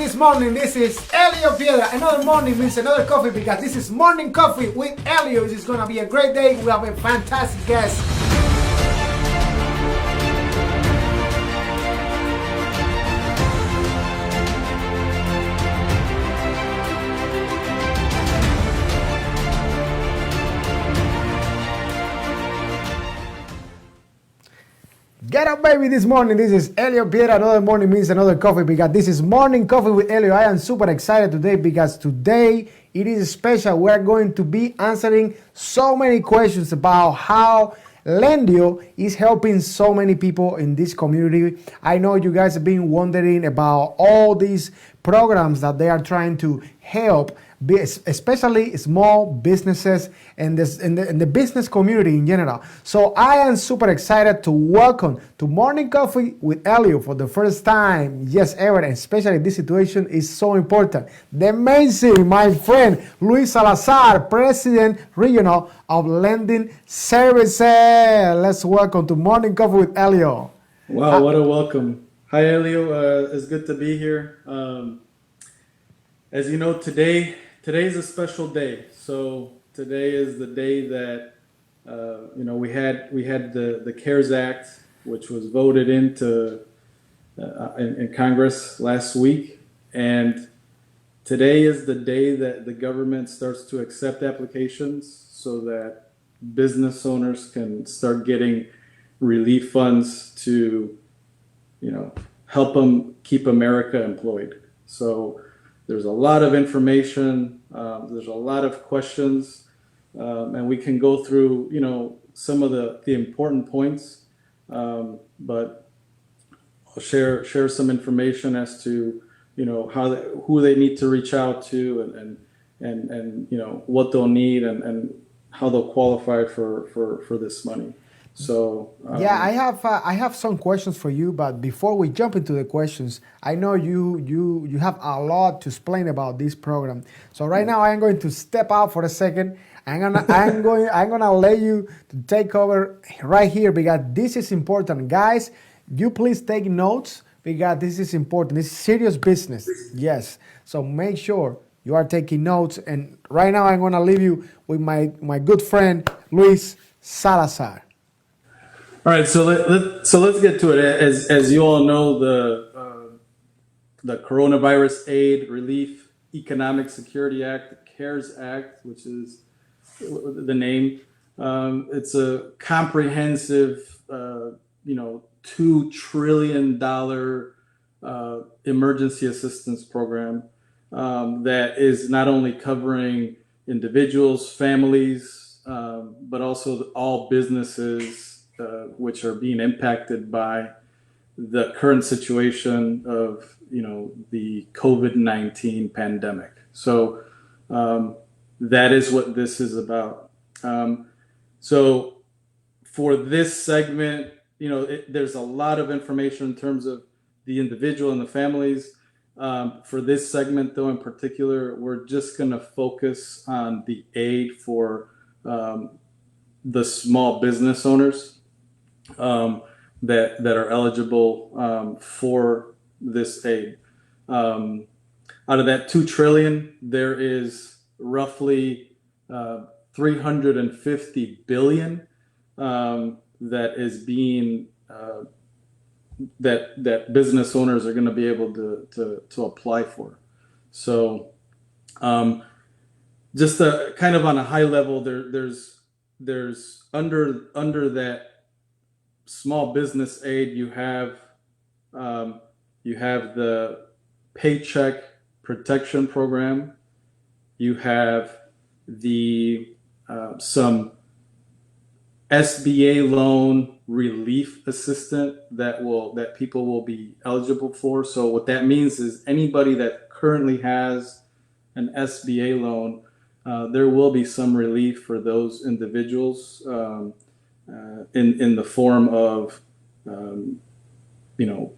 this morning. This is Elio Piedra. Another morning means another coffee because this is Morning Coffee with Elio. This is going to be a great day. We have a fantastic guest. Get up, baby, this morning. This is Elio Piedra. Another morning means another coffee because this is Morning Coffee with Elio. I am super excited today because today it is special. We are going to be answering so many questions about how Lendio is helping so many people in this community. I know you guys have been wondering about all these programs that they are trying to help, especially small businesses and the business community in general. So I am super excited to welcome to Morning Coffee with Elio for the first time, yes, ever, and especially this situation is so important. The amazing, my friend, Luis Salazar, President Regional of Lending Services. Let's welcome to Morning Coffee with Elio. Wow, what a welcome. Hi, Elio. It's good to be here. As you know, today's a special day. So today is the day that we had the CARES Act, which was voted into in Congress last week, and today is the day that the government starts to accept applications so that business owners can start getting relief funds to help them keep America employed. So there's a lot of information, there's a lot of questions, and we can go through, some of the important points, but I'll share some information as to, who they need to reach out to and what they'll need and how they'll qualify for this money. So I have some questions for you, but before we jump into the questions, I know you have a lot to explain about this program. So right now I'm going to step out for a second. I'm gonna let you to take over right here because this is important, guys. You please take notes because this is important. This is serious business. Yes. So make sure you are taking notes. And right now I'm gonna leave you with my good friend Luis Salazar. All right, so let's get to it. As you all know, the Coronavirus Aid, Relief, Economic Security Act, the CARES Act, which is the name. It's a comprehensive, $2 trillion emergency assistance program that is not only covering individuals, families, but also all businesses. Which are being impacted by the current situation of the COVID-19 pandemic. So that is what this is about. So for this segment, there's a lot of information in terms of the individual and the families. For this segment, though, in particular, we're just going to focus on the aid for the small business owners. That are eligible for this aid. Out of that 2 trillion, there is roughly 350 billion that is being that business owners are going to be able to apply for. So just kind of on a high level, there's under that small business aid, you have the Paycheck Protection Program, you have the some SBA loan relief assistance that people will be eligible for. So what that means is anybody that currently has an SBA loan, there will be some relief for those individuals. In the form of,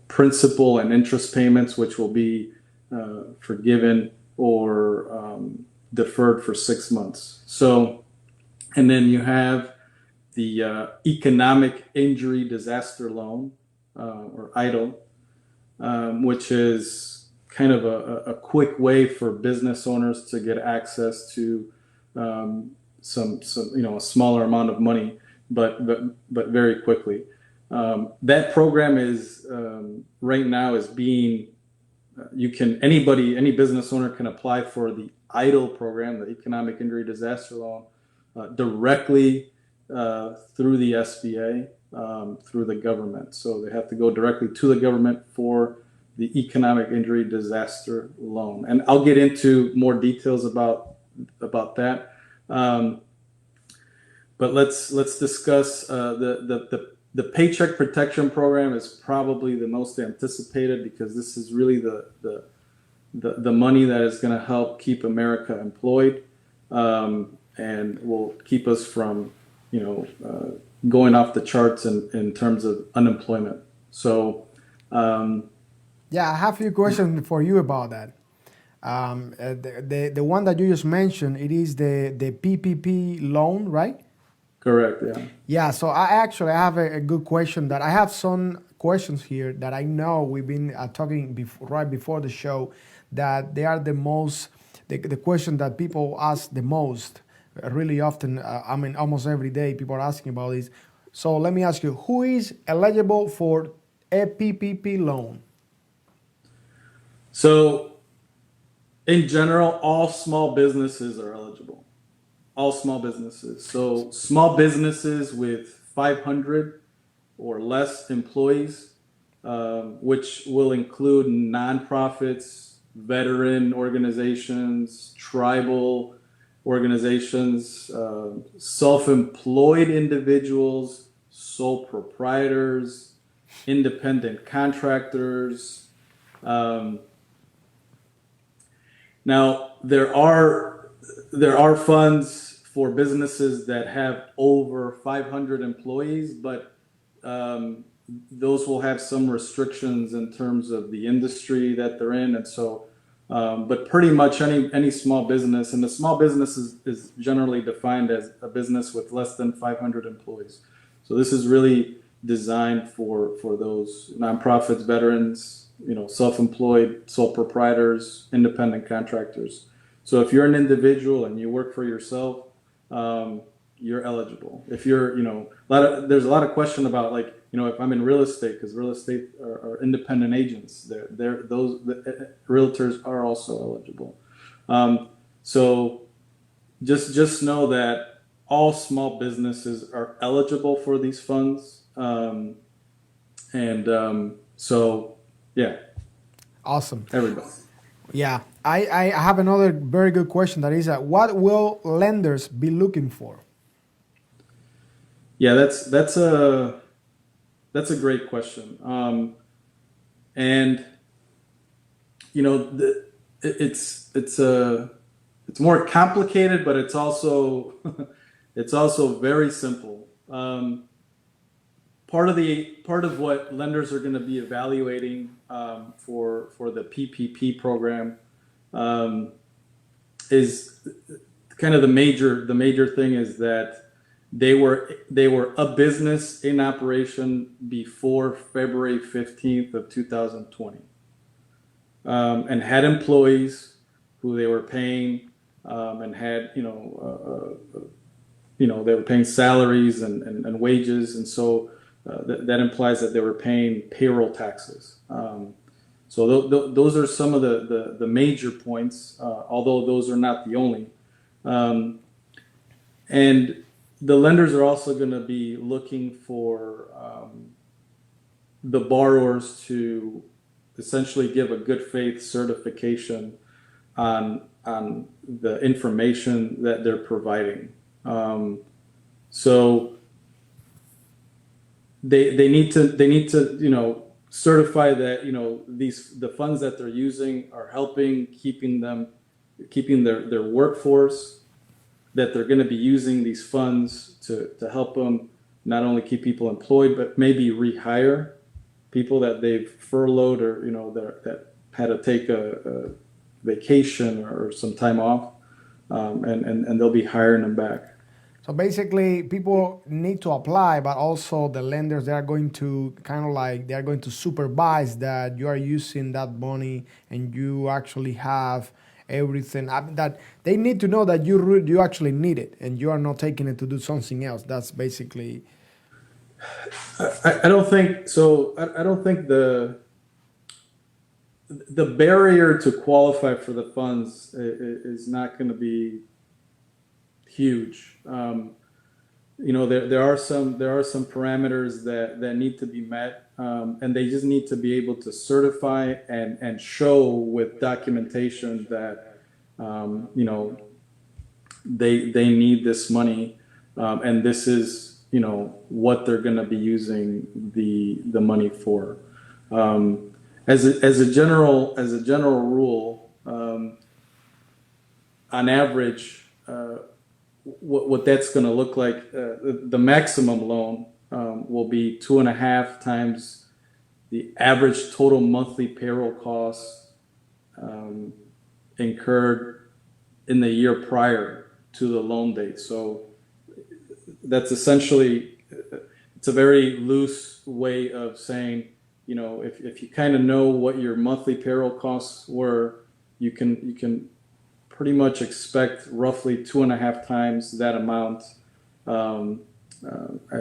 principal and interest payments, which will be forgiven or deferred for 6 months. So, and then you have the Economic Injury Disaster Loan, or EIDL, which is kind of a quick way for business owners to get access to some a smaller amount of money, but very quickly. That program is right now is being any business owner can apply for the EIDL program, the Economic Injury Disaster Loan, directly through the SBA, through the government. So they have to go directly to the government for the Economic Injury Disaster Loan. And I'll get into more details about that. But let's discuss the Paycheck Protection Program is probably the most anticipated, because this is really the money that is going to help keep America employed, and will keep us from going off the charts in terms of unemployment. So Yeah, I have a few questions for you about that. The one that you just mentioned, it is the PPP loan, right? correct, yeah. Yeah, so I have a good question. That I have some questions here that I know we've been talking right before the show, that they are the question that people ask the most, really often. I mean, almost every day people are asking about this. So let me ask you, who is eligible for a PPP loan? So in general, all small businesses are eligible. All small businesses. So small businesses with 500 or less employees, which will include nonprofits, veteran organizations, tribal organizations, self-employed individuals, sole proprietors, independent contractors. Um, Now, there are funds for businesses that have over 500 employees, but those will have some restrictions in terms of the industry that they're in, and so. But pretty much any small business, and the small business is generally defined as a business with less than 500 employees. So this is really designed for those nonprofits, veterans, self-employed, sole proprietors, independent contractors. So if you're an individual and you work for yourself, you're eligible. If you're, there's a lot of question about, like, if I'm in real estate, because real estate are independent agents. The realtors are also eligible. So just know that all small businesses are eligible for these funds. So yeah, Awesome. everybody. Yeah, I have another very good question. That is, what will lenders be looking for? Yeah, that's a great question. And it's more complicated, but it's also it's also very simple. Part of what lenders are going to be evaluating for the PPP program is kind of the major thing is that they were a business in operation before February 15th of 2020, and had employees who they were paying, and had they were paying salaries and wages, and so that implies that they were paying payroll taxes. So those are some of the major points, although those are not the only. And the lenders are also going to be looking for the borrowers to essentially give a good faith certification on the information that they're providing. So they need to certify that the funds that they're using are helping keeping their workforce, that they're going to be using these funds to help them not only keep people employed, but maybe rehire people that they've furloughed, or that had to take a vacation or some time off, and they'll be hiring them back. So basically, people need to apply, but also the lenders, they are going to kind of like they are going to supervise that you are using that money and you actually have everything. That they need to know that you actually need it and you are not taking it to do something else. That's basically. I don't think so. I don't think the barrier to qualify for the funds is not going to be huge. There are some parameters that need to be met, and they just need to be able to certify and show with documentation that they need this money, and this is what they're going to be using the money for. As a general rule, on average, what that's going to look like, the maximum loan will be 2.5 times the average total monthly payroll costs incurred in the year prior to the loan date. So that's essentially, it's a very loose way of saying, if you kind of know what your monthly payroll costs were, you can pretty much expect roughly 2.5 times that amount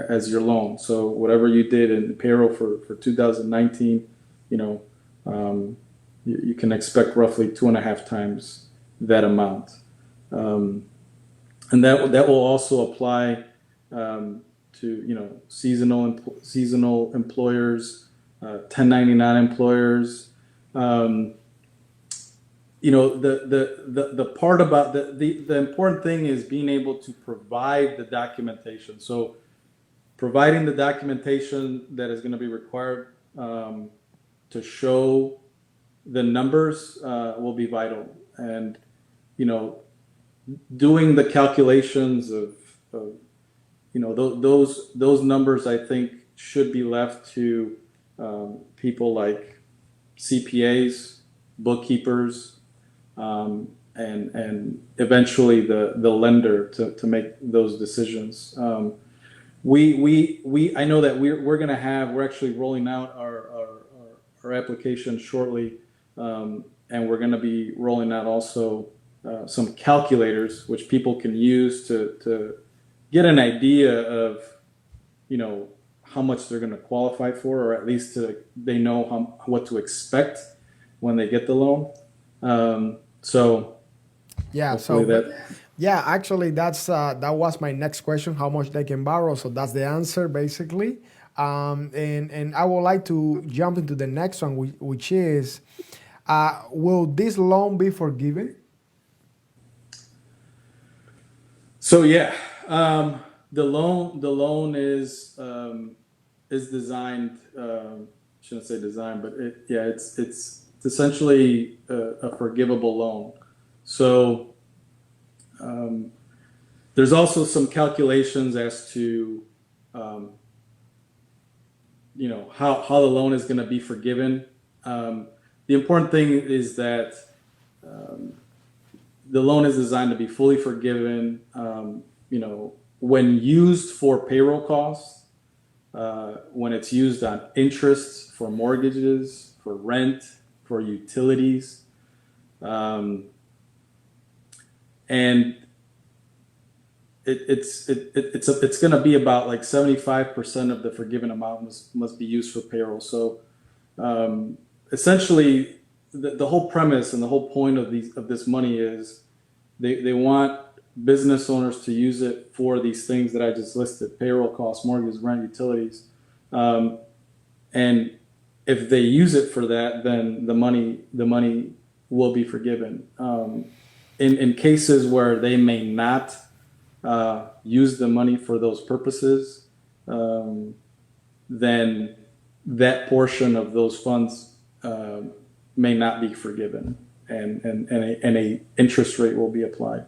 as your loan. So whatever you did in payroll for 2019, you can expect roughly 2.5 times that amount. And that will also apply to seasonal employers, 1099 employers. The part about the important thing is being able to provide the documentation. So providing the documentation that is going to be required to show the numbers will be vital. And doing the calculations of those numbers, I think, should be left to people like CPAs, bookkeepers, and eventually the lender to make those decisions. I know that we're actually rolling out our application shortly, and we're going to be rolling out also some calculators which people can use to get an idea of how much they're going to qualify for, or at least they know what to expect when they get the loan. So Yeah, hopefully so that. yeah, actually that was my next question, how much they can borrow. So that's the answer basically. And I would like to jump into the next one, which is, will this loan be forgiven? So yeah, the loan is designed. Shouldn't say designed, but it's essentially a forgivable loan. So there's also some calculations as to how the loan is going to be forgiven. The important thing is that the loan is designed to be fully forgiven. When used for payroll costs, when it's used on interest for mortgages, for rent, for utilities, and it's going to be about like 75% of the forgiven amount must be used for payroll. So essentially, the whole premise and the whole point of this money is they want business owners to use it for these things that I just listed: payroll costs, mortgage, rent, utilities. And if they use it for that, then the money will be forgiven. In cases where they may not use the money for those purposes, then that portion of those funds may not be forgiven, and a interest rate will be applied.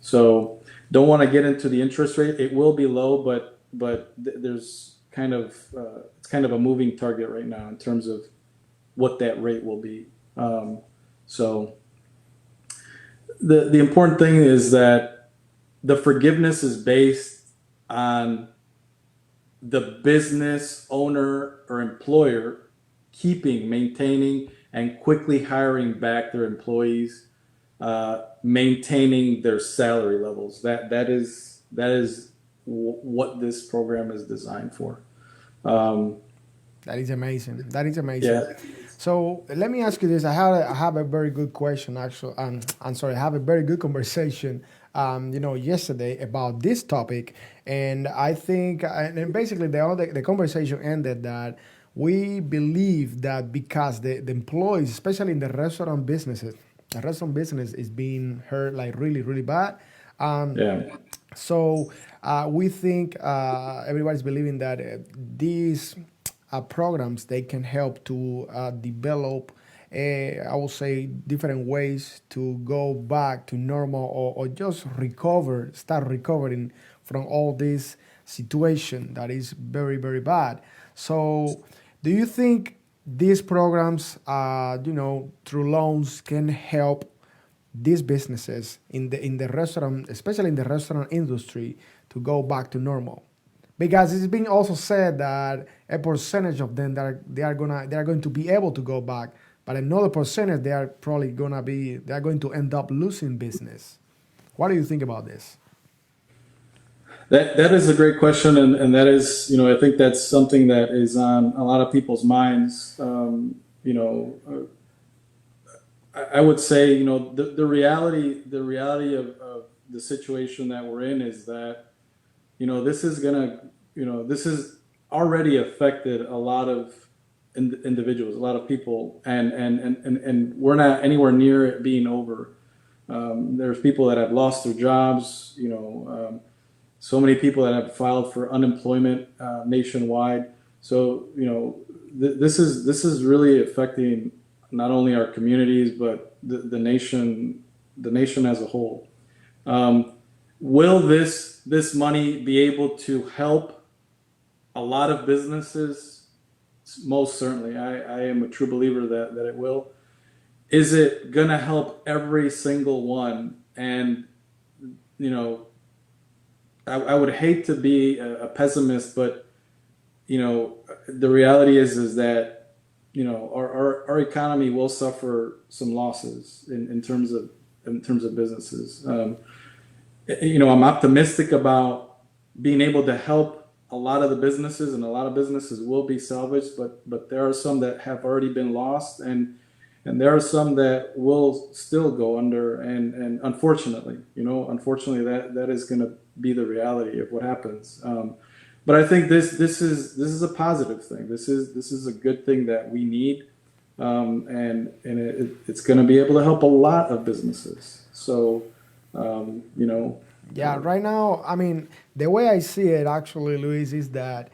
So don't want to get into the interest rate. It will be low, but there's it's kind of a moving target right now in terms of what that rate will be. So the important thing is that the forgiveness is based on the business owner or employer keeping, maintaining, and quickly hiring back their employees, maintaining their salary levels. That is what this program is designed for. Um, That is amazing. That is amazing. yeah, So let me ask you this. I have a very good question, actually. I'm sorry, I have a very good conversation, yesterday about this topic. And I think, and basically the conversation ended that we believe that because the employees, especially in the restaurant business is being hurt like really, really bad. Um, yeah. so we think everybody's believing that these programs they can help to develop, I will say, different ways to go back to normal or just start recovering from all this situation that is very, very bad. So, do you think these programs, through loans, can help these businesses in the restaurant, especially in the restaurant industry, to go back to normal? Because it's been also said that a percentage of them that they are going to be able to go back, but another percentage they are going to end up losing business. What do you think about this? That is a great question, and that is, I think that's something that is on a lot of people's minds. I would say, the reality of the situation that we're in is that, this has already affected a lot of individuals, a lot of people, and we're not anywhere near it being over. There's people that have lost their jobs, so many people that have filed for unemployment nationwide. So, this is really affecting not only our communities but the nation as a whole. Um, will this money be able to help a lot of businesses? Most certainly. I am a true believer that it will. Is it gonna help every single one? And you know, I would hate to be a pessimist, but the reality is that our economy will suffer some losses in terms of businesses. I'm optimistic about being able to help a lot of the businesses, and a lot of businesses will be salvaged, but there are some that have already been lost, and there are some that will still go under, and unfortunately that is going to be the reality of what happens. But I think this is a positive thing. This is a good thing that we need, and it's going to be able to help a lot of businesses. So, Yeah, right now, I mean, the way I see it actually, Luis, is that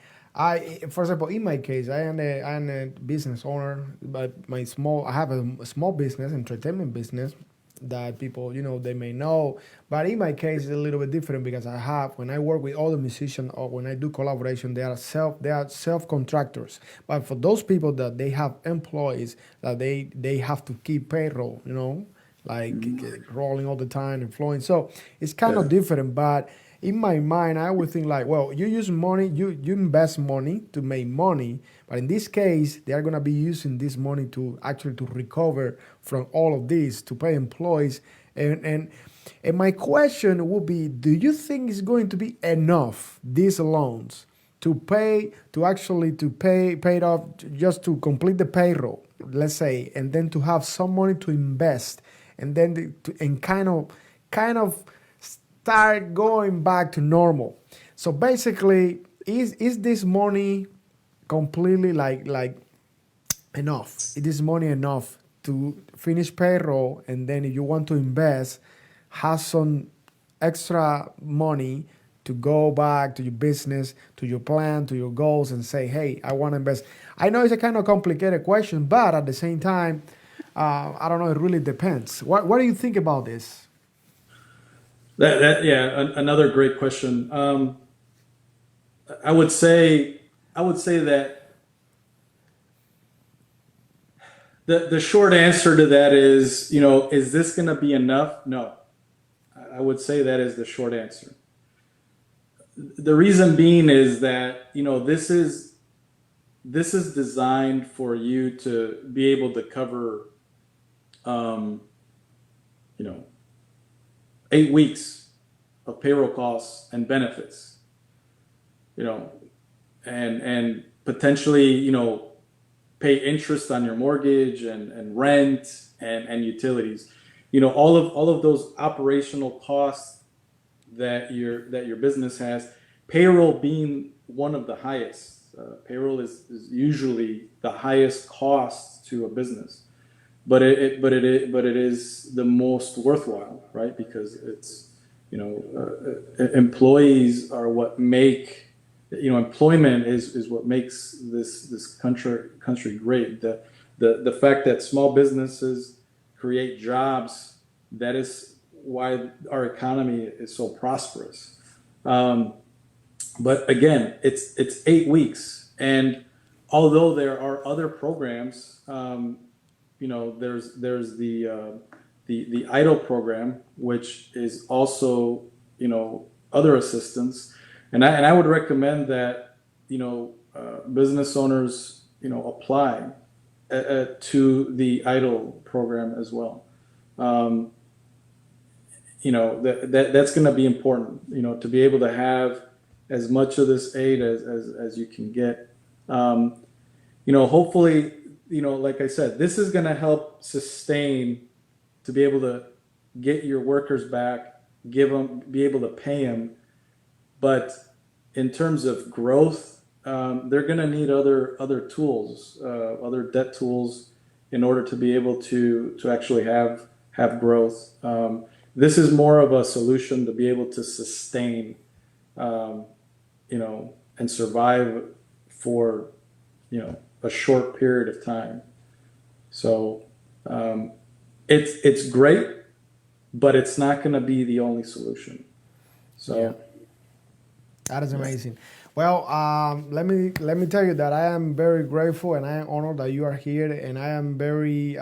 for example, in my case, I am a business owner, but I have a small business, entertainment business that people, they may know. But in my case, it's a little bit different because when I work with other musicians or when I do collaboration, they are self contractors. But for those people that they have employees that they have to keep payroll, like rolling all the time and flowing. So it's kind of yeah. different. But in my mind, I would think like, well, you use money, you invest money to make money. But in this case, they are gonna be using this money to actually to recover from all of this, to pay employees. And my question would be, do you think it's going to be enough, these loans, to pay it off just to complete the payroll, let's say, and then to have some money to invest, and then and kind of start going back to normal? So basically, is this money completely like enough? Is this money enough to finish payroll, and then if you want to invest, have some extra money to go back to your business, to your plan, to your goals, and say, hey, I want to invest? I know it's a kind of complicated question, but at the same time, I don't know. It really depends. What do you think about this? Yeah, another great question. I would say that the short answer to that is, is this going to be enough? No. I would say that is the short answer. The reason being is that, this is designed for you to be able to cover, um, you know, 8 weeks of payroll costs and benefits, you know, and potentially, pay interest on your mortgage and rent and utilities. All of those operational costs that your business has, payroll being one of the highest. Payroll is usually the highest cost to a business, but it is the most worthwhile, right? Because it's, employees are what make, employment is what makes this country great. The fact that small businesses create jobs, that is why our economy is so prosperous. Um, but again, it's 8 weeks, and although there are other programs, there's the idle program, which is also, other assistance, and I would recommend that, business owners, apply to the idle program as well. Um, that's going to be important, to be able to have as much of this aid as you can get. Hopefully, like I said, this is going to help sustain, to be able to get your workers back, be able to pay them. But in terms of growth, they're going to need other tools, other debt tools, in order to be able to actually have growth. This is more of a solution to be able to sustain, um, and survive for, a short period of time. So it's great, but it's not going to be the only solution. Yeah, So that is amazing. Well, let me tell you that I am very grateful and I am honored that you are here, and I am very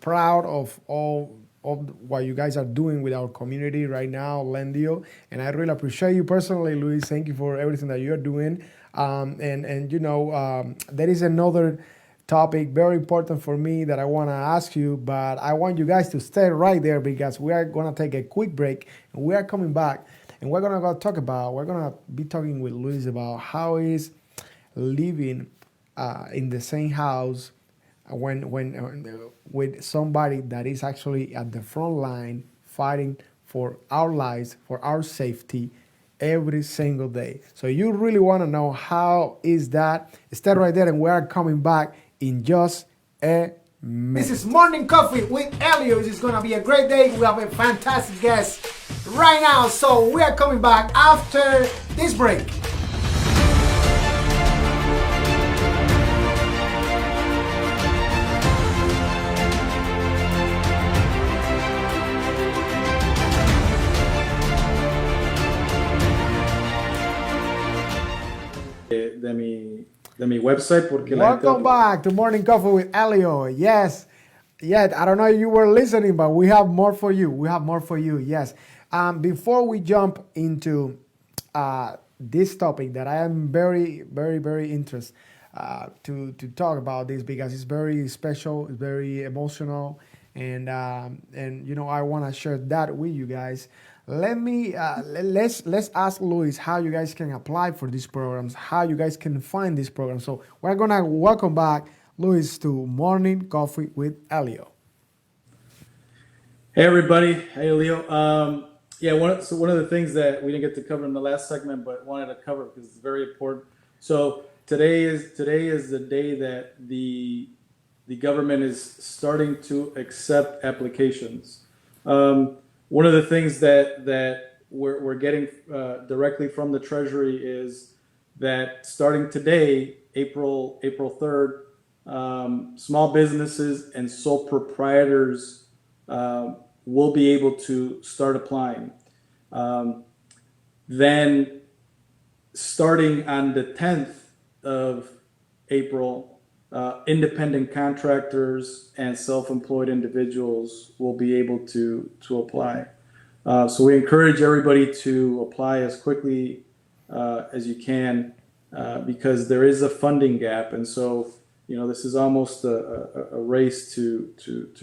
proud of all of what you guys are doing with our community right now, Lendio. And I really appreciate you personally, Luis. Thank you for everything that you're doing. There is another topic very important for me that I want to ask you, but I want you guys to stay right there because we are going to take a quick break and we are coming back, and we're going to be talking with Luis about how is living in the same house when with somebody that is actually at the front line fighting for our lives, for our safety every single day. So you really want to know how is that? Stay right there, and we are coming back in just a minute. This is Morning Coffee with Elio. This is going to be a great day. We have a fantastic guest right now. So we are coming back after this break. de mi website, porque la gente... Welcome back to Morning Coffee with Elio. Yes, yes. I don't know if you were listening, but we have more for you. We have more for you. Yes. Before we jump into this topic that I am very, very, very interested to talk about this because it's very special, it's very emotional, and I want to share that with you guys. Let's ask Luis how you guys can apply for these programs, how you guys can find these programs. So we're gonna welcome back Luis to Morning Coffee with Elio. Hey everybody, hey Leo. Yeah, one of the things that we didn't get to cover in the last segment, but wanted to cover because it's very important. So today is the day that the government is starting to accept applications. One of the things that we're getting directly from the Treasury is that starting today, April 3rd, small businesses and sole proprietors will be able to start applying. Then starting on the 10th of April, independent contractors and self-employed individuals will be able to apply. So we encourage everybody to apply as quickly as you can because there is a funding gap, and so this is almost a race to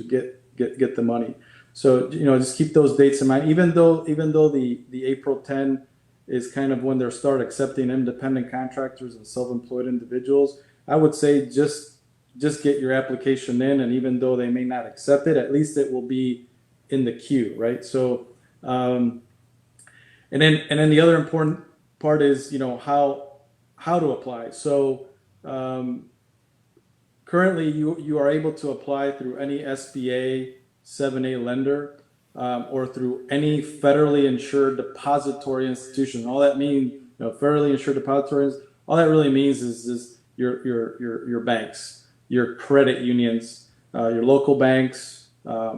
get the money. So just keep those dates in mind. Even though the April 10 is kind of when they'll start accepting independent contractors and self-employed individuals, I would say just get your application in, and even though they may not accept it, at least it will be in the queue, right? So, and then the other important part is how to apply. So currently you are able to apply through any SBA 7A lender or through any federally insured depository institution. All that means, federally insured depositories, all that really means is your banks, your credit unions, your local banks,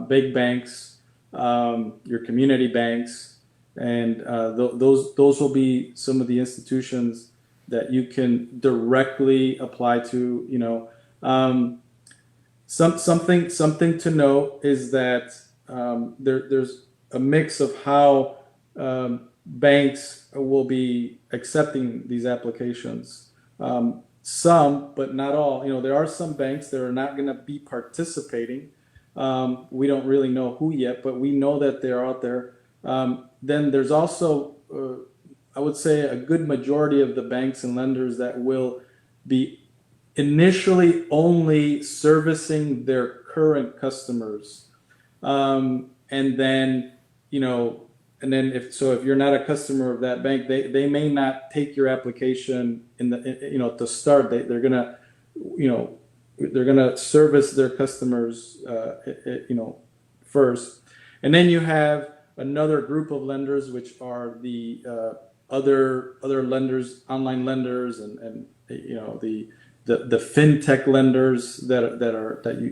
big banks, your community banks, and those will be some of the institutions that you can directly apply to. Something to note is that there's a mix of how banks will be accepting these applications. Some, but not all. There are some banks that are not going to be participating. We don't really know who yet, but we know that they're out there. Then there's also, I would say, a good majority of the banks and lenders that will be initially only servicing their current customers. And then, if you're not a customer of that bank, they may not take your application to start. They're gonna service their customers, first. And then you have another group of lenders, which are the other lenders, online lenders, and the fintech lenders that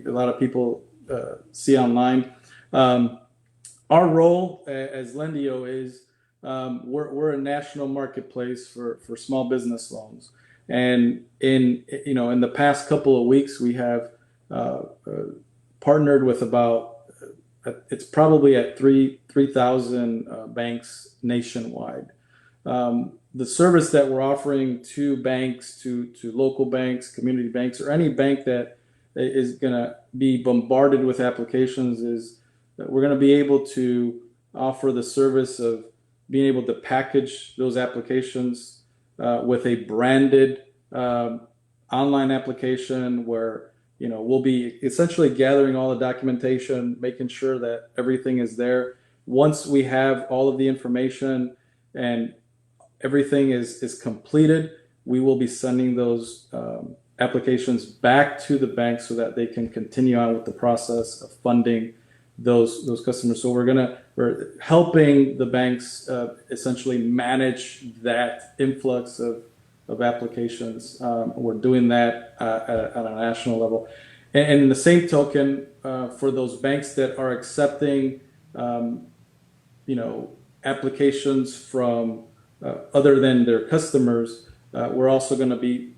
a lot of people see online. Our role as Lendio is we're a national marketplace for small business loans, and in the past couple of weeks we have partnered with about it's probably at 3,000 banks nationwide. The service that we're offering to banks, to local banks, community banks, or any bank that is going to be bombarded with applications is that we're going to be able to offer the service of being able to package those applications with a branded online application where we'll be essentially gathering all the documentation, making sure that everything is there. Once we have all of the information and everything is completed, we will be sending those applications back to the bank so that they can continue on with the process of funding those customers. So we're helping the banks essentially manage that influx of applications. We're doing that at a national level. And in the same token, for those banks that are accepting, applications from other than their customers, we're also going to be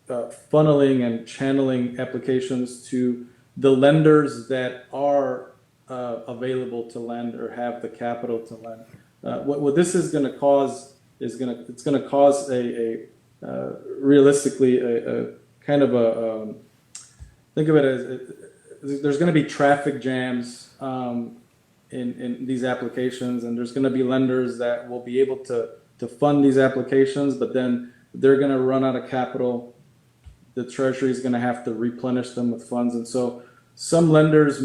funneling and channeling applications to the lenders that are available to lend or have the capital to lend. What this is going to cause is it's going to cause a realistically a kind of a think of it as there's going to be traffic jams in these applications, and there's going to be lenders that will be able to fund these applications, but then they're going to run out of capital. The Treasury is going to have to replenish them with funds, and so some lenders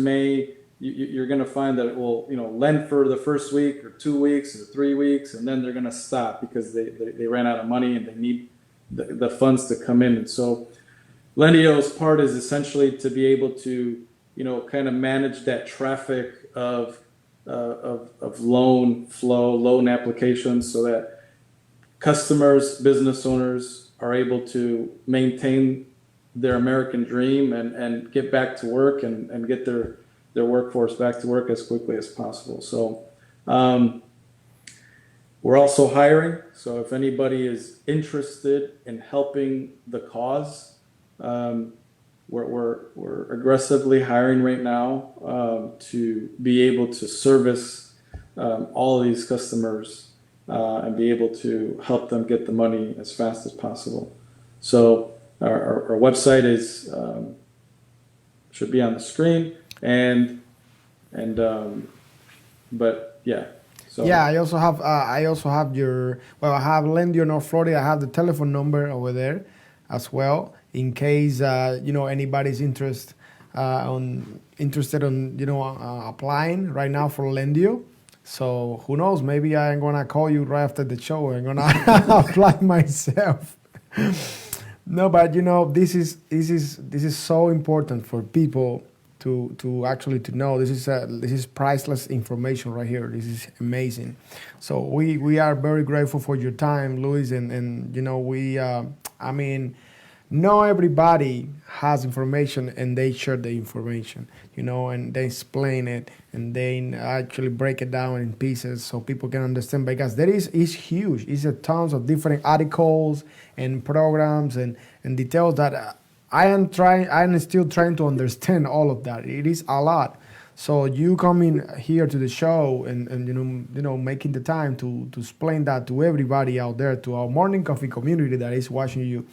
you're going to find that it will lend for the first week or 2 weeks or 3 weeks, and then they're going to stop because they ran out of money and they need the funds to come in. And so Lendio's part is essentially to be able to kind of manage that traffic of loan flow, loan applications, so that customers, business owners are able to maintain their American dream and get back to work and get their workforce back to work as quickly as possible. So we're also hiring. So if anybody is interested in helping the cause, we're aggressively hiring right now to be able to service all of these customers and be able to help them get the money as fast as possible. So our website is should be on the screen, and but yeah. Yeah, So I also have your, well, I have Lendio North Florida. I have the telephone number over there as well in case anybody's interested on applying right now for Lendio. So who knows? Maybe I'm gonna call you right after the show. I'm gonna apply myself. No, but this is so important for people to actually to know. This is priceless information right here. This is amazing. So we are very grateful for your time, Luis, and we I mean, not everybody has information and they share the information, and they explain it and they actually break it down in pieces so people can understand, because there is huge. It's a tons of different articles and programs and details that I'm still trying to understand all of that. It is a lot. So you coming here to the show and making the time to explain that to everybody out there, to our morning coffee community that is watching you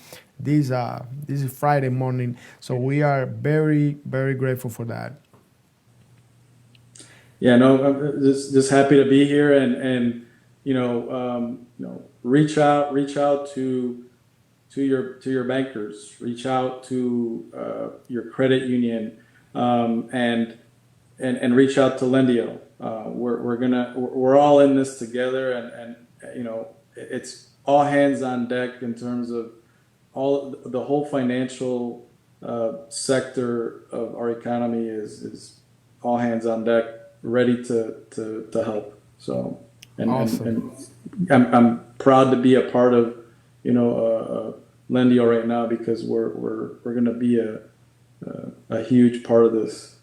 this is Friday morning. So we are very, very grateful for that. yeah, no, I'm just happy to be here, and reach out to your bankers, reach out to your credit union, and reach out to Lendio. We're all in this together, and it's all hands on deck in terms of all the whole financial sector of our economy is all hands on deck, ready to help. So, Awesome. and I'm proud to be a part of Lendio right now, because we're going to be a huge part of this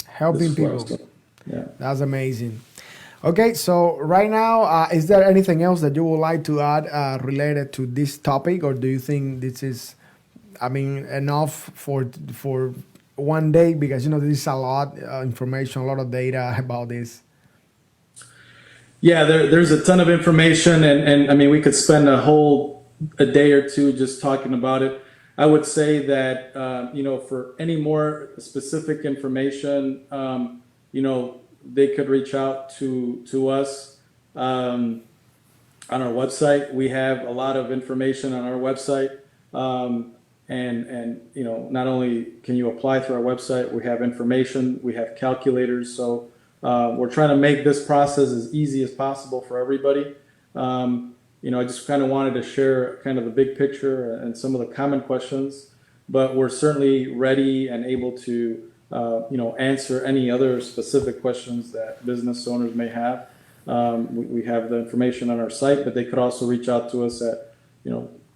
Helping flow. people. So, yeah. That's amazing. Okay, so right now, is there anything else that you would like to add related to this topic, or do you think this is, I mean, enough for one day? Because this is a lot information, a lot of data about this. Yeah, there's a ton of information, and I mean, we could spend a day or two just talking about it. I would say that for any more specific information, they could reach out to us on our website. We have a lot of information on our website, and not only can you apply through our website, we have information, we have calculators. So we're trying to make this process as easy as possible for everybody. I just kind of wanted to share kind of the big picture and some of the common questions, but we're certainly ready and able to answer any other specific questions that business owners may have. We have the information on our site, but they could also reach out to us at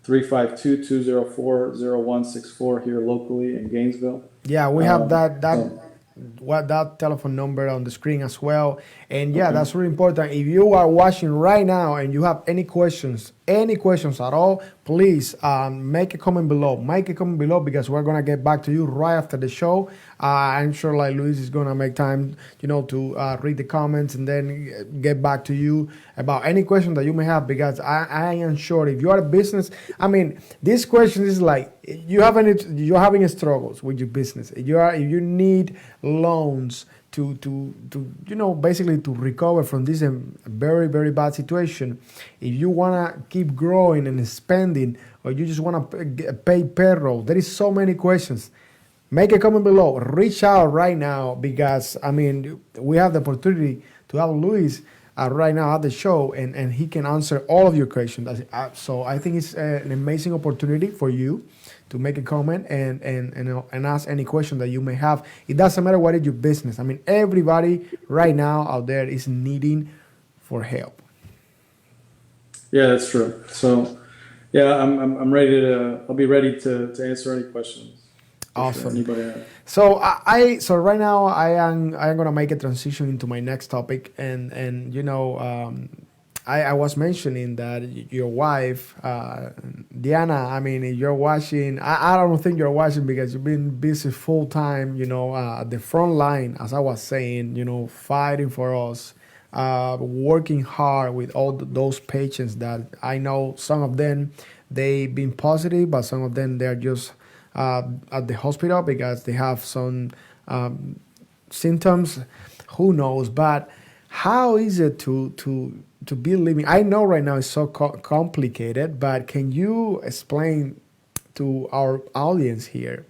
352-204-0164 here locally in Gainesville. Yeah, we have that that So, what that telephone number on the screen as well. And yeah, okay. that's really important. If you are watching right now and you have any questions at all, please make a comment below. Make a comment below, because we're gonna get back to you right after the show. I'm sure like Luis is gonna make time, to read the comments and then get back to you about any question that you may have. Because I am sure if you are a business, I mean, this question is like you're having struggles with your business. If you need loans to basically to recover from this very, very bad situation. If you want to keep growing and spending, or you just want to pay payroll, there is so many questions. Make a comment below, reach out right now, because I mean, we have the opportunity to have Luis right now at the show, and he can answer all of your questions. So I think it's an amazing opportunity for you to make a comment and ask any question that you may have. It doesn't matter what is your business. I mean, everybody right now out there is needing for help. Yeah, that's true. So, yeah, I'm ready I'll be ready to answer any questions for sure. Awesome. Anybody have? So right now I am gonna make a transition into my next topic, and I was mentioning that your wife Diana. I mean, if you're watching, I don't think you're watching because you've been busy full time. At the front line, as I was saying, fighting for us working hard with all those patients that I know some of them they been positive, but some of them they're just at the hospital because they have some um, symptoms. Who knows? But how is it to be living? I know right now it's so complicated, but can you explain to our audience here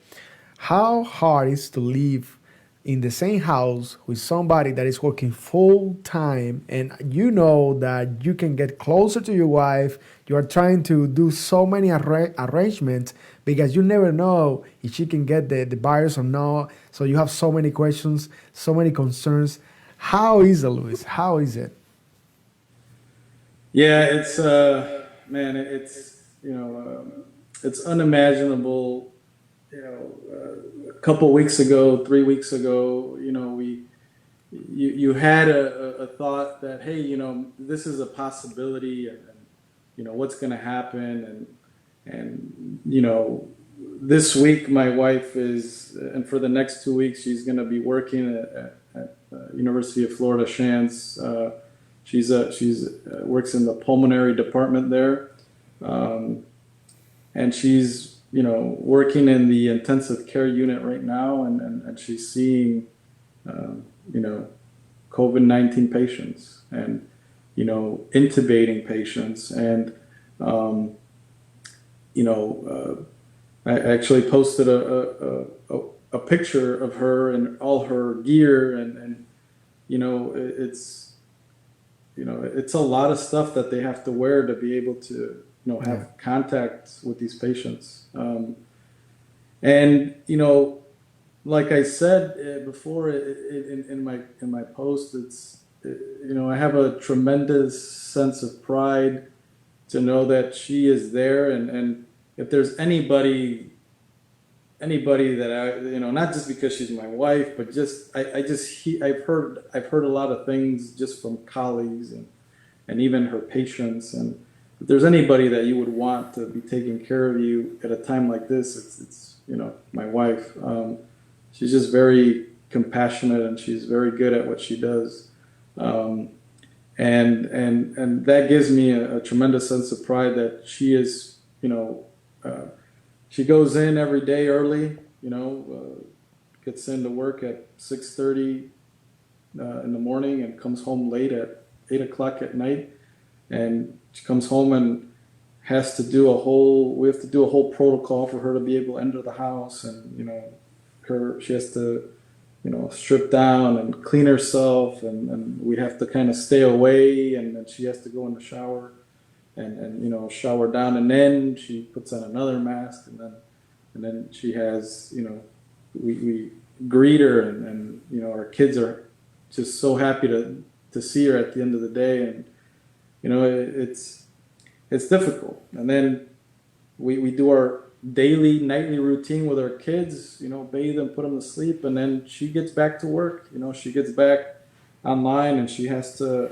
how hard it is to live in the same house with somebody that is working full time, and you know that you can get closer to your wife. You are trying to do so many arrangements because you never know if she can get the virus or not. So you have so many questions, so many concerns. How is it, Luis? How is it? Yeah, it's man, it's it's unimaginable. A couple weeks ago, 3 weeks ago, you had a thought that, hey, this is a possibility, and what's going to happen, and this week my wife is, and for the next 2 weeks she's going to be working at University of Florida Shands. She's works in the pulmonary department there, um, and she's working in the intensive care unit right now, and she's seeing um, you know COVID-19 patients, and intubating patients, and um, I actually posted a picture of her and all her gear, and it's it's a lot of stuff that they have to wear to be able to Yeah. have contact with these patients, and like I said before in my post, it's I have a tremendous sense of pride to know that she is there, and if there's anybody that I not just because she's my wife, but just I've heard a lot of things just from colleagues and even her patients, and if there's anybody that you would want to be taking care of you at a time like this, it's my wife. She's just very compassionate, and she's very good at what she does. Um, and that gives me a tremendous sense of pride that she is, uh, she goes in every day early, gets into work at 6:30 in the morning, and comes home late at 8 o'clock at night. And she comes home and we have to do a whole protocol for her to be able to enter the house, and she has to strip down and clean herself, and we have to kind of stay away, and then she has to go in the shower and shower down, and then she puts on another mask, and then she has we greet her, and our kids are just so happy to see her at the end of the day, and it's difficult, and then we do our daily nightly routine with our kids, bathe them, put them to sleep, and then she gets back to work. She gets back online, and she has to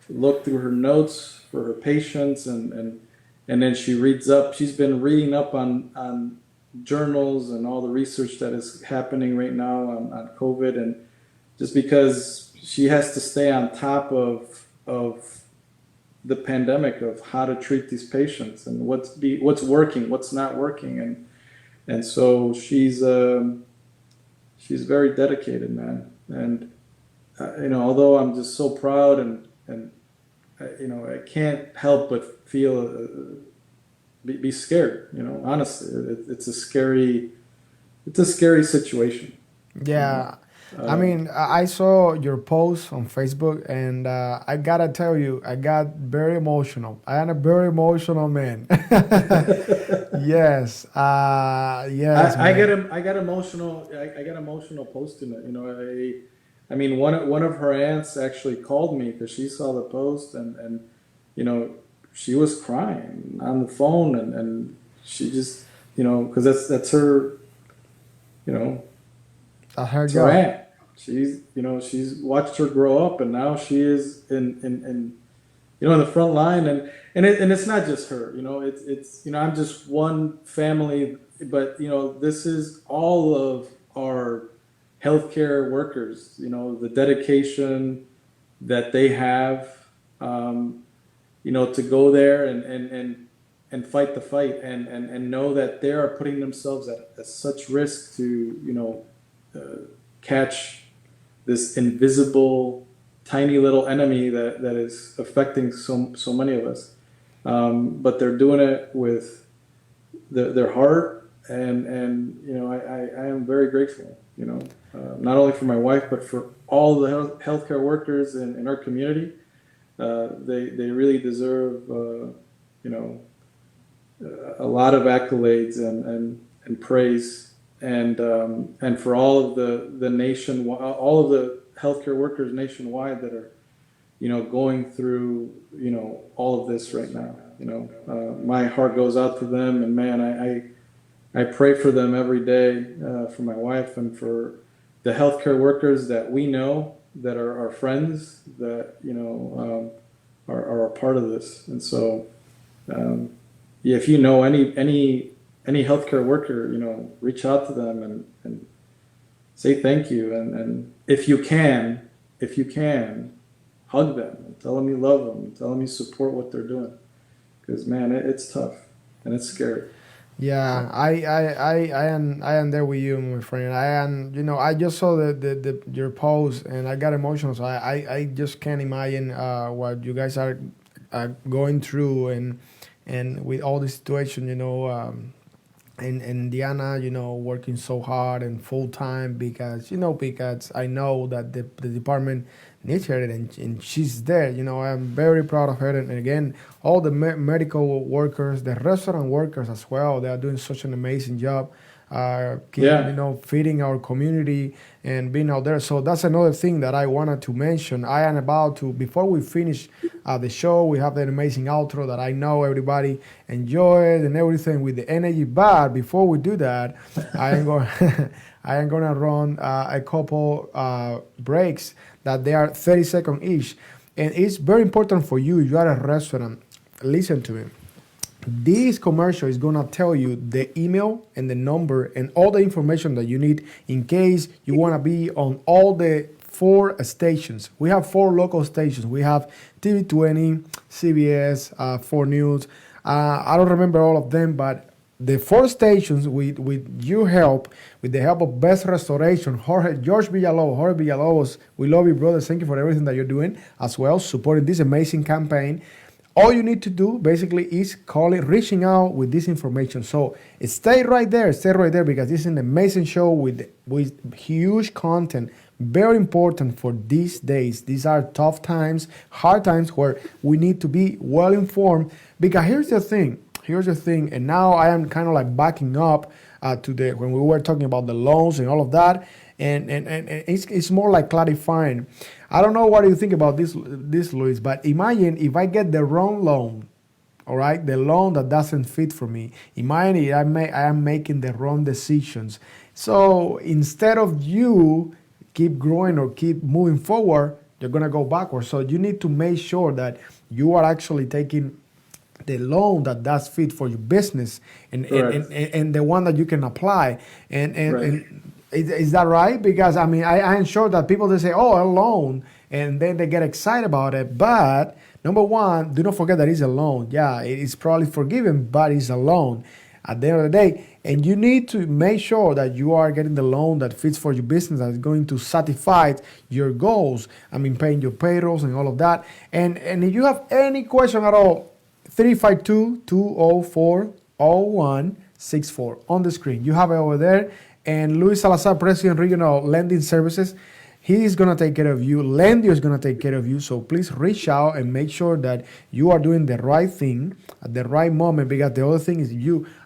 look through her notes for her patients, and then she reads up. She's been reading up on journals and all the research that is happening right now on COVID, and just because she has to stay on top of the pandemic, of how to treat these patients, and what's working, what's not working, and so she's very dedicated, man. And although I'm just so proud, and I can't help but feel be scared. Honestly, it's a scary situation. You know, Yeah, I uh, mean, I saw your post on Facebook, and I gotta tell you, I got very emotional. I am a very emotional man. Yes, yes, man. I got emotional. I got emotional posting it. I mean, one of her aunts actually called me because she saw the post, and you know, she was crying on the phone, and she just because that's her, you know, I heard it's her God. aunt. She's watched her grow up, and now she is in the front line, and it's not just her. It's I'm just one family, but this is all of our healthcare workers. The dedication, that they have, to go there and fight the fight and know that they are putting themselves at such risk to, catch this invisible, tiny little enemy that is affecting so many of us. But they're doing it with their heart, and I am very grateful. Not only for my wife, but for all the healthcare workers in our community. They really deserve a lot of accolades and praise, and for all of the nation, all of the healthcare workers nationwide that are going through all of this right now. My heart goes out to them, and man, I pray for them every day, for my wife and for the healthcare workers that we know, that are our friends, that are a part of this. And so, if you know any healthcare worker, reach out to them and say thank you, and if you can, hug them and tell them you love them, and tell them you support what they're doing, because man, it's tough and it's scary. Yeah, So I am there with you, my friend. I am, I just saw the your post and I got emotional. So I just can't imagine what you guys are going through, and with all the situation, and Diana, working so hard and full time because I know that the department needs her, and she's there. I'm very proud of her, and again, all the medical workers, the restaurant workers as well. They are doing such an amazing job. yeah, Feeding our community and being out there. So that's another thing that I wanted to mention. I am about to, before we finish the show, we have that amazing outro that I know everybody enjoyed and everything with the energy. But before we do that, I am going, I am gonna run a couple breaks that they are 30-second each, and it's very important for you. If you are at a restaurant, listen to me. This commercial is gonna tell you the email and the number and all the information that you need in case you wanna be on all the four stations. We have four local stations. We have TV20, CBS, 4 News. I don't remember all of them, but the four stations with your help, with the help of Best Restoration, George Villalobos, we love you, brother. Thank you for everything that you're doing as well, supporting this amazing campaign. All you need to do basically is calling, reaching out with this information. So stay right there, because this is an amazing show with huge content, very important for these days. These are tough times, hard times where we need to be well informed. Because here's the thing, and now I am kind of like backing up to the when we were talking about the loans and all of that, and it's more like clarifying. I don't know what you think about this, Luis, but imagine if I get the wrong loan, all right, the loan that doesn't fit for me. Imagine I am making the wrong decisions. So instead of you keep growing or keep moving forward, you're gonna go backwards. So you need to make sure that you are actually taking the loan that does fit for your business, and the one that you can apply, and is that right? Because I mean, I am sure that people, they say, oh, a loan, and then they get excited about it. But number one, do not forget that it's a loan. Yeah, it is probably forgiven, but it's a loan at the end of the day. And you need to make sure that you are getting the loan that fits for your business, that is going to satisfy your goals. I mean, paying your payrolls and all of that. And if you have any question at all, 352-204-0164 on the screen. You have it over there. And Luis Salazar, President Regional Lending Services, he is going to take care of you. Lendio is going to take care of you. So please reach out and make sure that you are doing the right thing at the right moment. Because the other thing is,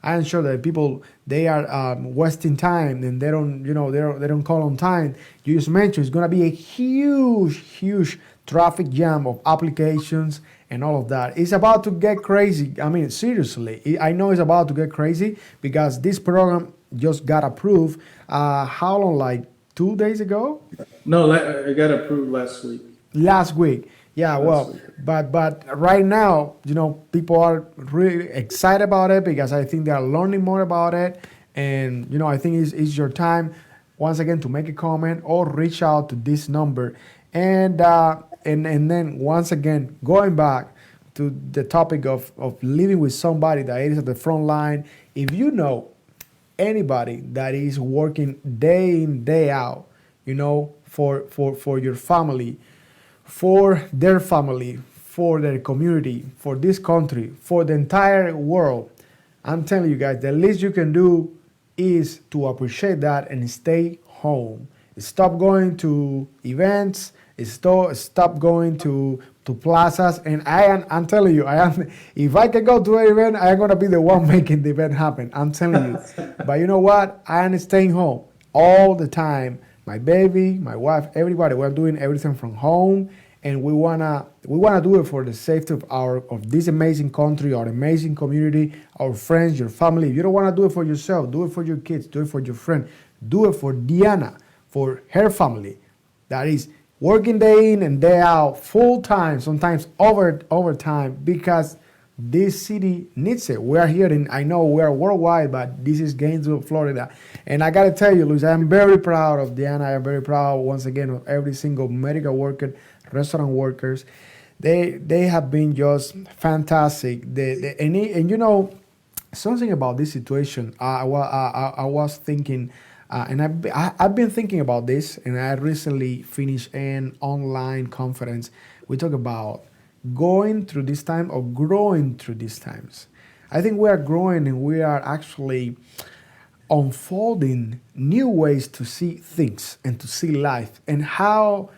I am sure that people, they are wasting time, and they don't call on time. You just mentioned it's going to be a huge traffic jam of applications and all of that. It's about to get crazy. I mean, seriously, I know it's about to get crazy because this program just got approved. How long? Like 2 days ago? No, I got approved last week. Last week. Yeah, Last well, week. but right now, people are really excited about it because I think they are learning more about it. And, I think it's your time, once again, to make a comment or reach out to this number. And and then once again, going back to the topic of living with somebody that is at the front line, if you know anybody that is working day in, day out, for your family, for their family, for their community, for this country, for the entire world, I'm telling you guys, the least you can do is to appreciate that and stay home. Stop going to events. Stop going to plazas. And I'm telling you, I am. If I can go to an event, I'm gonna be the one making the event happen. I'm telling you. But you know what? I am staying home all the time. My baby, my wife, everybody. We're doing everything from home, and we wanna do it for the safety of this amazing country, our amazing community, our friends, your family. If you don't wanna do it for yourself, do it for your kids, do it for your friend, do it for Diana, for her family, that is working day in and day out, full time, sometimes overtime, because this city needs it. We are here I know we are worldwide, but this is Gainesville, Florida. And I got to tell you, Luis, I'm very proud of Diana. I'm very proud, once again, of every single medical worker, restaurant workers. They have been just fantastic. And something about this situation, I was thinking, and I've been thinking about this, and I recently finished an online conference. We talk about going through this time or growing through these times. I think we are growing, and we are actually unfolding new ways to see things and to see life, and how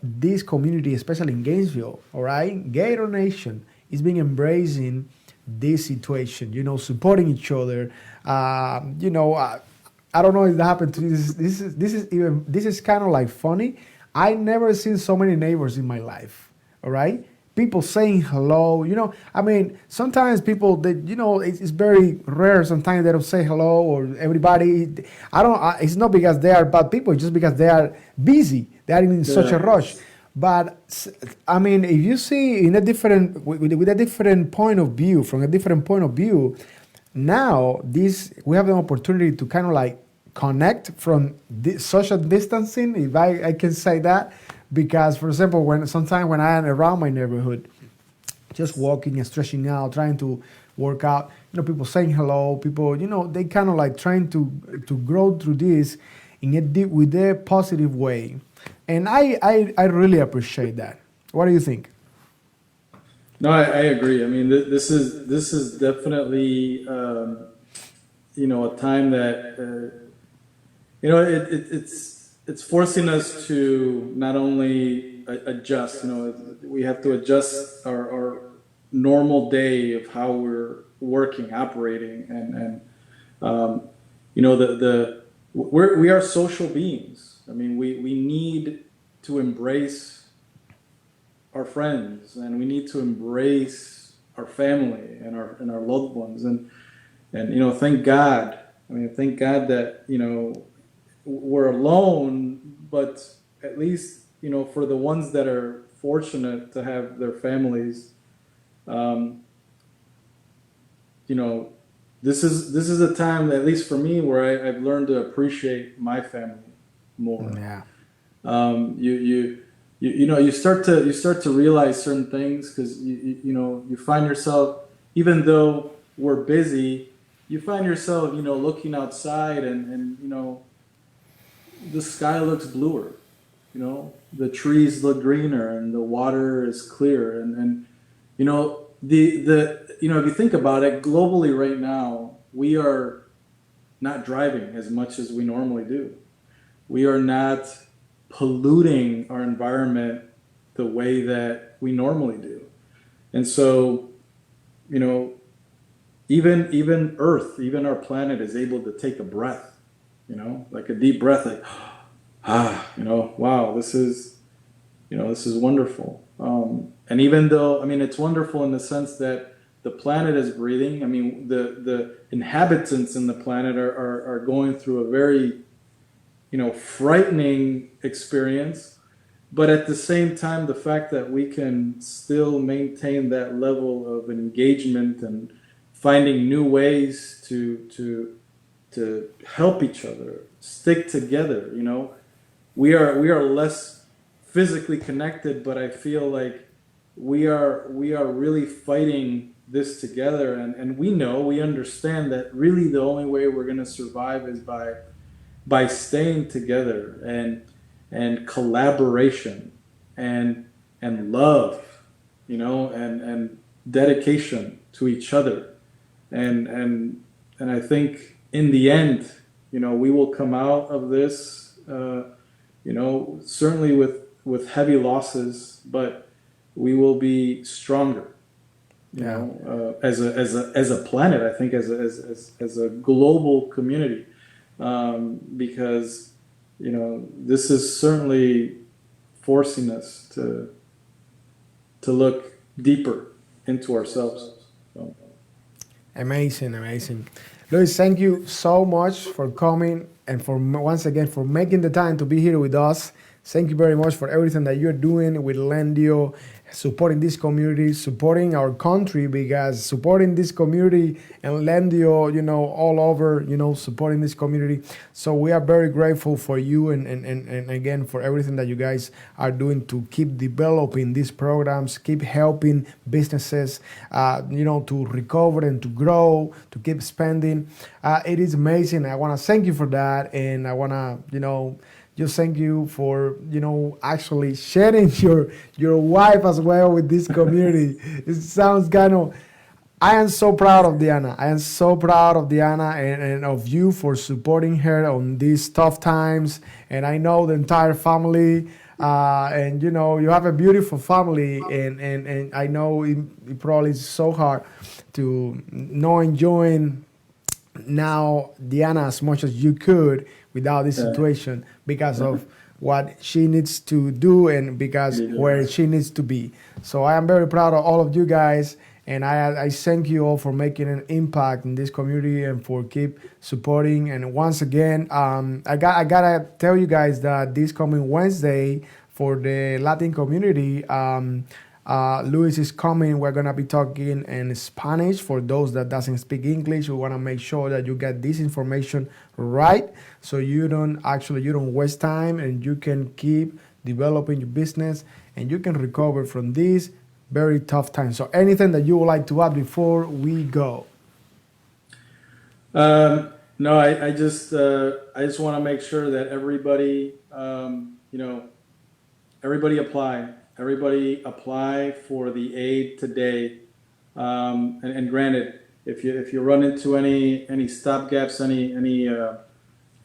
this community, especially in Gainesville, all right, Gator Nation, is being embracing this situation, supporting each other. I don't know if that happened to you. This is kind of like funny. I never seen so many neighbors in my life. All right, people saying hello. I mean, sometimes people it's very rare. Sometimes they don't say hello, or everybody. I don't. It's not because they are bad people. It's just because they are busy. They are in such a rush. But I mean, if you see in a different with a different point of view, from a different point of view, now we have the opportunity to kind of like connect from social distancing, if I can say that, because for example, sometimes when I am around my neighborhood, just walking and stretching out, trying to work out, people saying hello, people, they kind of like trying to grow through this with a positive way, and I really appreciate that. What do you think? No, I agree. I mean, this is definitely a time that it's forcing us to not only adjust. We have to adjust our normal day of how we're working, operating, and we are social beings. I mean, we need to embrace our friends, and we need to embrace our family and our loved ones, and thank God. I mean, thank God that we're alone, but at least for the ones that are fortunate to have their families, this is a time, at least for me, where I've learned to appreciate my family more. Yeah. You start to realize certain things, because you find yourself, even though we're busy, you find yourself looking outside, and the sky looks bluer, the trees look greener, and the water is clear, and if you think about it, globally right now, we are not driving as much as we normally do. We are not polluting our environment the way that we normally do. And so, even Earth, even our planet is able to take a breath, like a deep breath, like, wow, this is wonderful. And even though, I mean, it's wonderful in the sense that the planet is breathing. I mean, the inhabitants in the planet are going through a very frightening experience, but at the same time, the fact that we can still maintain that level of engagement and finding new ways to help each other, stick together, we are less physically connected, but I feel like we are really fighting this together, and we understand that really the only way we're going to survive is by staying together, and collaboration, and love, and dedication to each other, and I think in the end, we will come out of this, certainly with heavy losses, but we will be stronger. Yeah. As a planet, I think as a global community, because this is certainly forcing us to look deeper into ourselves. So. Amazing, amazing. Luis, thank you so much for coming and for once again for making the time to be here with us. Thank you very much for everything that you're doing with Lendio, supporting this community, supporting our country, because supporting this community and Lendio, all over, supporting this community. So we are very grateful for you and again for everything that you guys are doing to keep developing these programs, keep helping businesses, to recover and to grow, to keep spending. It is amazing. I want to thank you for that, and I want to, just thank you for, actually sharing your wife as well with this community. It sounds kind of, I am so proud of Diana. I am so proud of Diana and of you for supporting her on these tough times. And I know the entire family, and you have a beautiful family, and I know it probably is so hard to not enjoying now Diana as much as you could without this situation because of what she needs to do and because where she needs to be. So I am very proud of all of you guys, and I thank you all for making an impact in this community and for keep supporting. And once again, I gotta tell you guys that this coming Wednesday for the Latin community, Luis is coming. We're gonna be talking in Spanish for those that doesn't speak English. We wanna make sure that you get this information right, so you don't waste time, and you can keep developing your business, and you can recover from this very tough time. So anything that you would like to add before we go? No, I just want to make sure that everybody, everybody apply. Everybody apply for the aid today. And granted, if you run into any stopgaps,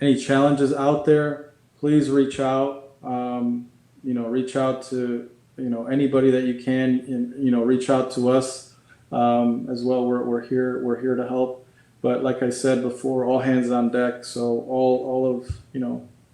any challenges out there, please reach out. Reach out to anybody that you can. And, reach out to us as well. We're here to help. But like I said before, all hands on deck. So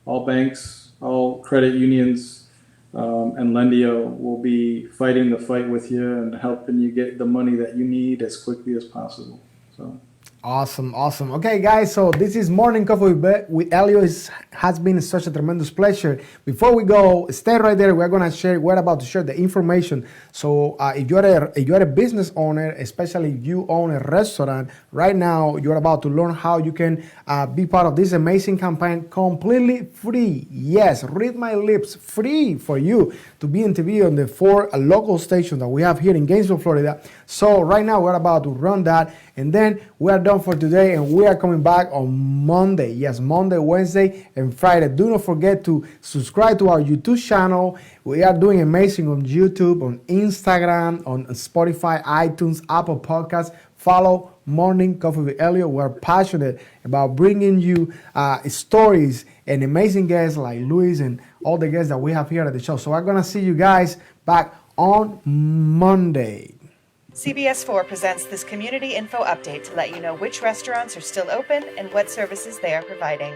all banks, all credit unions, and Lendio will be fighting the fight with you and helping you get the money that you need as quickly as possible. So. Awesome. Okay, guys, so this is Morning Coffee with Elio. It has been such a tremendous pleasure. Before we go, stay right there. We're about to share the information. So if you're a business owner, especially if you own a restaurant, right now you're about to learn how you can be part of this amazing campaign completely free. Yes, read my lips, free for you to be interviewed on the 4 local stations that we have here in Gainesville, Florida. So right now we're about to run that, and then we are done for today, and we are coming back on Monday. Yes, Monday, Wednesday, and Friday. Do not forget to subscribe to our YouTube channel. We are doing amazing on YouTube, on Instagram, on Spotify, iTunes, Apple Podcasts. Follow Morning Coffee with Elliot. We're passionate about bringing you stories and amazing guests like Luis and all the guests that we have here at the show. So we're going to see you guys back on Monday. CBS 4 presents this community info update to let you know which restaurants are still open and what services they are providing.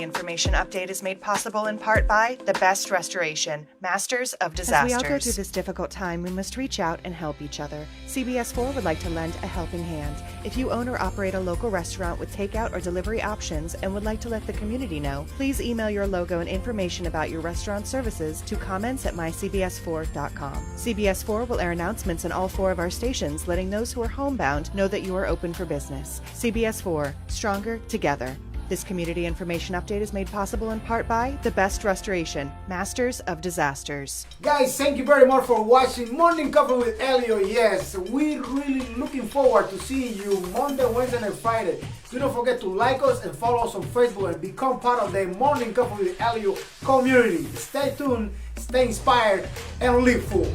information update is made possible in part by The Best Restoration, Masters of Disasters. As we all go through this difficult time, we must reach out and help each other. CBS4 would like to lend a helping hand. If you own or operate a local restaurant with takeout or delivery options and would like to let the community know, please email your logo and information about your restaurant services to comments@mycbs4.com. CBS4 will air announcements on all 4 of our stations, letting those who are homebound know that you are open for business. CBS4, stronger together. This community information update is made possible in part by The Best Restoration, Masters of Disasters. Guys, thank you very much for watching Morning Coffee with Elio. Yes, we're really looking forward to seeing you Monday, Wednesday, and Friday. Do not forget to like us and follow us on Facebook and become part of the Morning Coffee with Elio community. Stay tuned, stay inspired, and live full.